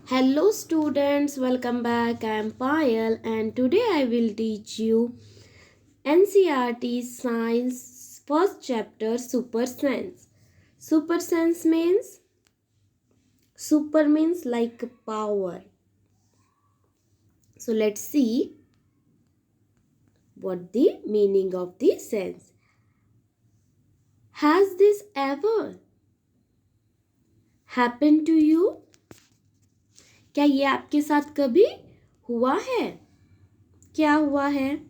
Hello students, welcome back. I am Payal and today I will teach you NCERT Science first chapter Super Sense. Super Sense means super means like power. So let's see what the meaning of the sense. Has this ever happened to you? क्या ये आपके साथ कभी हुआ है? क्या हुआ है?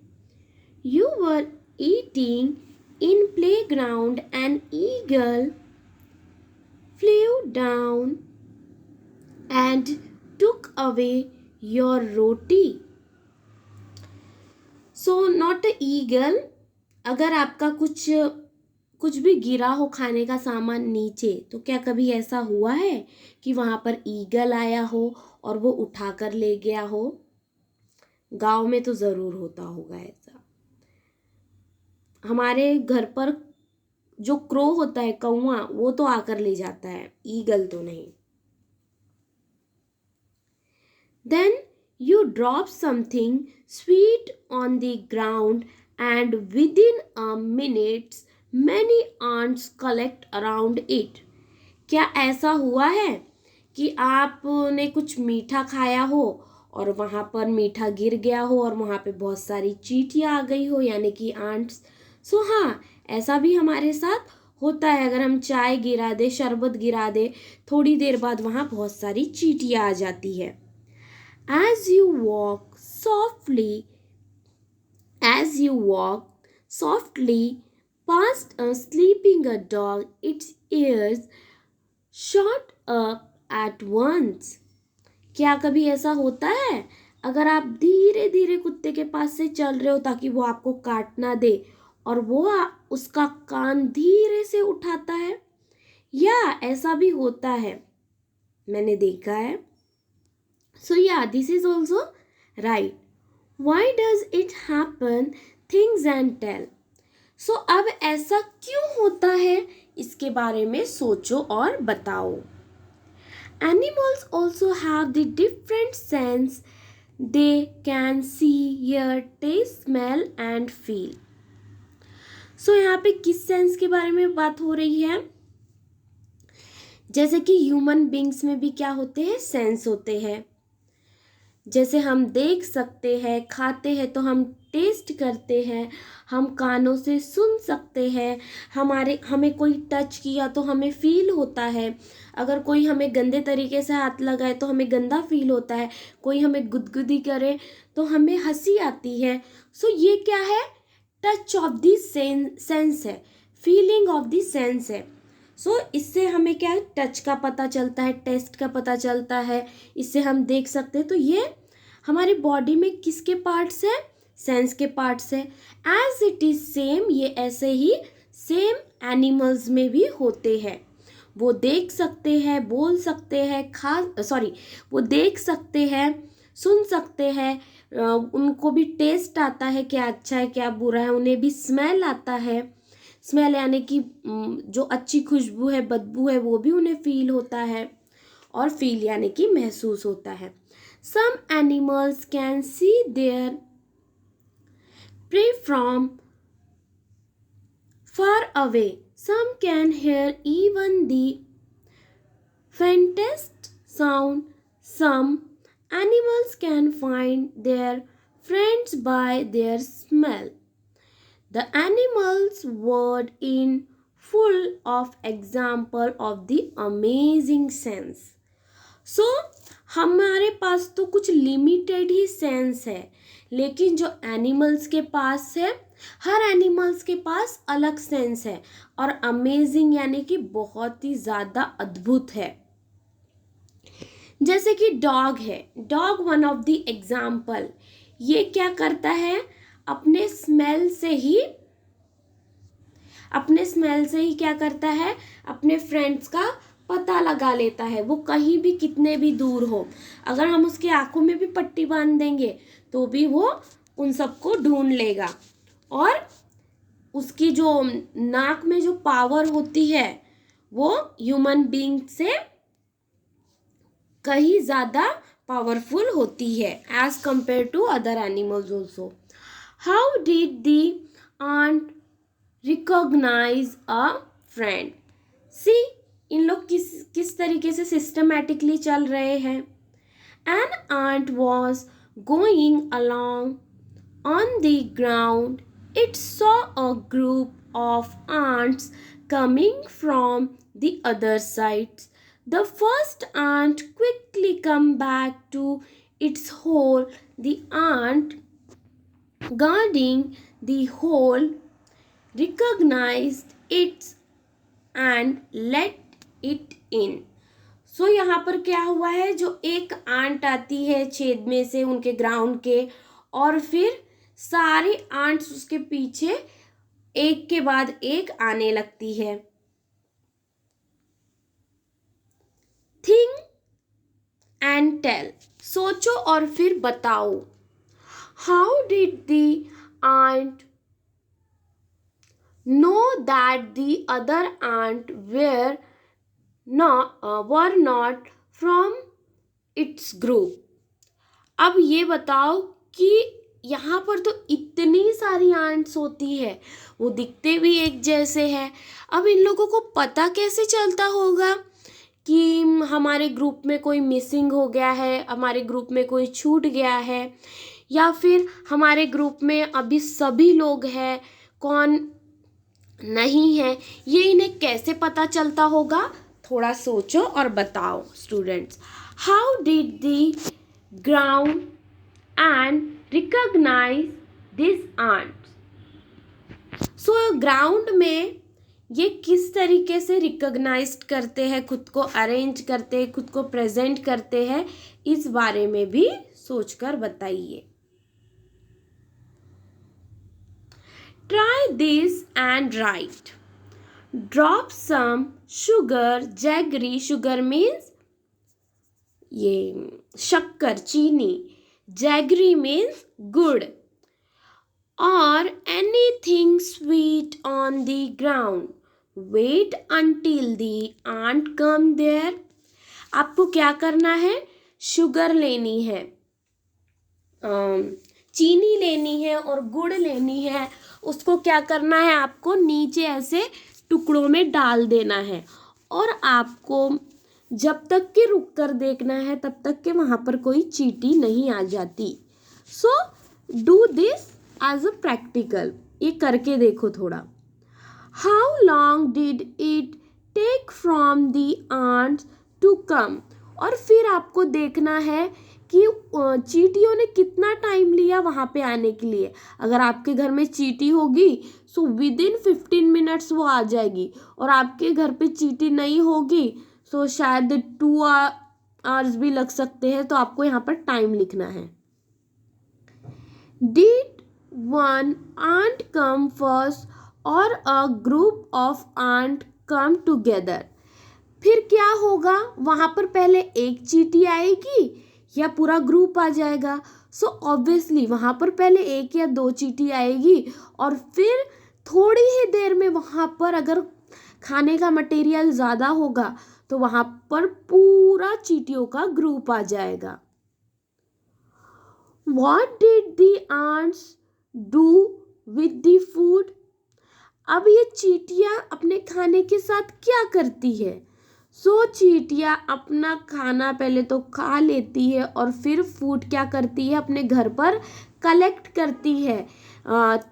You were eating in playground an eagle flew down and took away your roti. So not a eagle. अगर आपका कुछ भी गिरा हो खाने का सामान नीचे तो क्या कभी ऐसा हुआ है कि वहां पर ईगल आया हो और वो उठा कर ले गया हो? गांव में तो जरूर होता होगा ऐसा। हमारे घर पर जो क्रो होता है कौवा वो तो आकर ले जाता है, ईगल तो नहीं। Then you drop something sweet on the ground and within a minute many ants collect around it. क्या ऐसा हुआ है कि आपने कुछ मीठा खाया हो और वहां पर मीठा गिर गया हो और वहां पे बहुत सारी चींटियां आ गई हो यानी कि आंट्स। सो हाँ, ऐसा भी हमारे साथ होता है। अगर हम चाय गिरा दे, शरबत गिरा दे, थोड़ी देर बाद वहां बहुत सारी चींटियां आ जाती है। As you walk softly, as you walk softly past a sleeping a dog, its ears shot up at once. क्या कभी ऐसा होता है? अगर आप धीरे धीरे कुत्ते के पास से चल रहे हो ताकि वो आपको काट ना दे और वो उसका कान धीरे से उठाता है, या ऐसा भी होता है, मैंने देखा है। So yeah, this is also right. Why does it happen? Things and tell. So अब ऐसा क्यों होता है इसके बारे में सोचो और बताओ। Animals also have the different sense. They can see, hear, taste, smell and feel. So यहाँ पे किस सेंस के बारे में बात हो रही है? जैसे कि ह्यूमन बींग्स में भी क्या होते हैं? सेंस होते हैं। जैसे हम देख सकते हैं, खाते हैं तो हम टेस्ट करते हैं, हम कानों से सुन सकते हैं, हमें कोई टच किया तो हमें फील होता है। अगर कोई हमें गंदे तरीके से हाथ लगाए तो हमें गंदा फील होता है, कोई हमें गुदगुदी करे तो हमें हंसी आती है। सो ये क्या है? टच ऑफ द सेंस है, फीलिंग ऑफ द सेंस है। सो इससे हमें क्या है? टच का पता चलता है, टेस्ट का पता चलता है, इससे हम देख सकते हैं। तो ये हमारी बॉडी में किसके पार्ट्स है? सेंस के पार्ट्स है। एज इट इज सेम, ये ऐसे ही सेम एनिमल्स में भी होते हैं। वो देख सकते हैं, बोल सकते हैं, वो देख सकते हैं, सुन सकते हैं, उनको भी टेस्ट आता है, क्या अच्छा है क्या बुरा है, उन्हें भी स्मेल आता है। स्मेल यानी कि जो अच्छी खुशबू है, बदबू है, वो भी उन्हें फील होता है। और फील यानी कि महसूस होता है। Some animals can see their prey from far away. Some can hear even the faintest sound. Some animals can find their friends by their smell. The animals word in full of example of the amazing sense. So हमारे पास तो कुछ limited ही sense है, लेकिन जो animals के पास है, हर animals के पास अलग सेंस है और अमेजिंग यानी कि बहुत ही ज़्यादा अद्भुत है। जैसे कि डॉग है, dog one of the example. ये क्या करता है? अपने स्मेल से ही क्या करता है? अपने फ्रेंड्स का पता लगा लेता है। वो कहीं भी कितने भी दूर हो, अगर हम उसकी आंखों में भी पट्टी बांध देंगे तो भी वो उन सबको ढूंढ लेगा। और उसकी जो नाक में जो पावर होती है वो ह्यूमन बीइंग से कहीं ज़्यादा पावरफुल होती है as compare to other animals also. How did the ant recognise a friend. See, इन लोग किस किस तरीके से सिस्टमैटिकली चल रहे हैं. An ant was going along on the ground. It saw a group of ants coming from the other side. The first ant quickly come back to its hole. The ant guarding the hole recognized it and let it in. सो यहाँ पर क्या हुआ है, जो एक aunt आती है छेद में से उनके ग्राउंड के, और फिर सारे आंट्स उसके पीछे एक के बाद एक आने लगती है. थिंक एंड टेल, सोचो और फिर बताओ. How did the ant know that the other ant were not from its group. अब ये बताओ कि यहाँ पर तो इतनी सारी आंट्स होती है, वो दिखते भी एक जैसे हैं. अब इन लोगों को पता कैसे चलता होगा कि हमारे ग्रुप में कोई मिसिंग हो गया है, हमारे ग्रुप में कोई छूट गया है, या फिर हमारे ग्रुप में अभी सभी लोग हैं, कौन नहीं है, ये इन्हें कैसे पता चलता होगा. थोड़ा सोचो और बताओ students. How did the ground and recognise this ant. So ground में ये किस तरीके से रिकॉग्नाइज करते हैं, खुद को अरेंज करते हैं, खुद को प्रेजेंट करते हैं, इस बारे में भी सोचकर बताइए. Try this and write. Drop some sugar, jaggery, sugar means ये शक्कर, चीनी, जैगरी मीन्स गुड़, और anything sweet on the ground. Wait until the ant come there. आपको क्या करना है, शुगर लेनी है, चीनी लेनी है और गुड़ लेनी है. उसको क्या करना है, आपको नीचे ऐसे टुकड़ों में डाल देना है, और आपको जब तक कि रुक कर देखना है तब तक कि वहाँ पर कोई चींटी नहीं आ जाती. So do this as a practical. ये करके देखो थोड़ा. How long did it take from the ants to come. और फिर आपको देखना है कि चींटियों ने कितना टाइम लिया वहाँ पे आने के लिए. अगर आपके घर में चींटी होगी सो विद इन 15 मिनट्स वो आ जाएगी, और आपके घर पे चींटी नहीं होगी सो शायद 2 आवर्स भी लग सकते हैं. तो आपको यहाँ पर टाइम लिखना है. Did one ant come first और a group of ant come together. फिर क्या होगा, वहाँ पर पहले एक चींटी आएगी या पूरा ग्रुप आ जाएगा. सो ऑब्वियसली वहाँ पर पहले एक या दो चींटी आएगी, और फिर थोड़ी ही देर में वहाँ पर अगर खाने का मटेरियल ज़्यादा होगा तो वहाँ पर पूरा चींटियों का ग्रुप आ जाएगा. What did the ants do with the food? अब ये चींटियाँ अपने खाने के साथ क्या करती है. सो चींटियाँ अपना खाना पहले तो खा लेती है, और फिर फूड क्या करती है, अपने घर पर कलेक्ट करती है,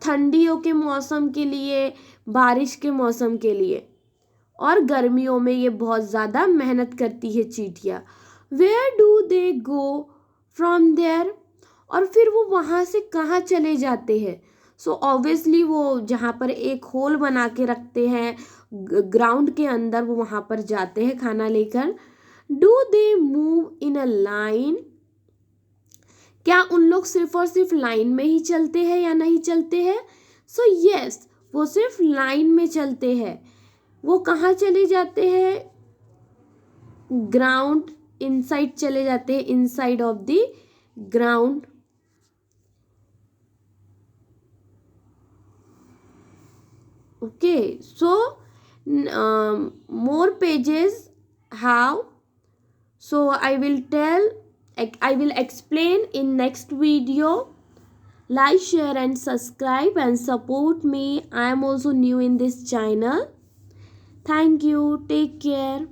ठंडियों के मौसम के लिए, बारिश के मौसम के लिए, और गर्मियों में ये बहुत ज़्यादा मेहनत करती है चींटियाँ. Where do they go from there. और फिर वो वहाँ से कहाँ चले जाते हैं. सो ऑब्वियसली वो जहाँ पर एक होल बना के रखते हैं ग्राउंड के अंदर, वो वहाँ पर जाते हैं खाना लेकर. Do they move in a line. क्या उन लोग सिर्फ और सिर्फ लाइन में ही चलते हैं या नहीं चलते हैं. सो यस, वो सिर्फ लाइन में चलते हैं. वो कहाँ चले जाते हैं, ग्राउंड इनसाइड चले जाते हैं, inside of the ground. Okay, so more pages have So I will explain in next video. Like, share and subscribe and support me. I am also new in this channel. Thank you. Take care.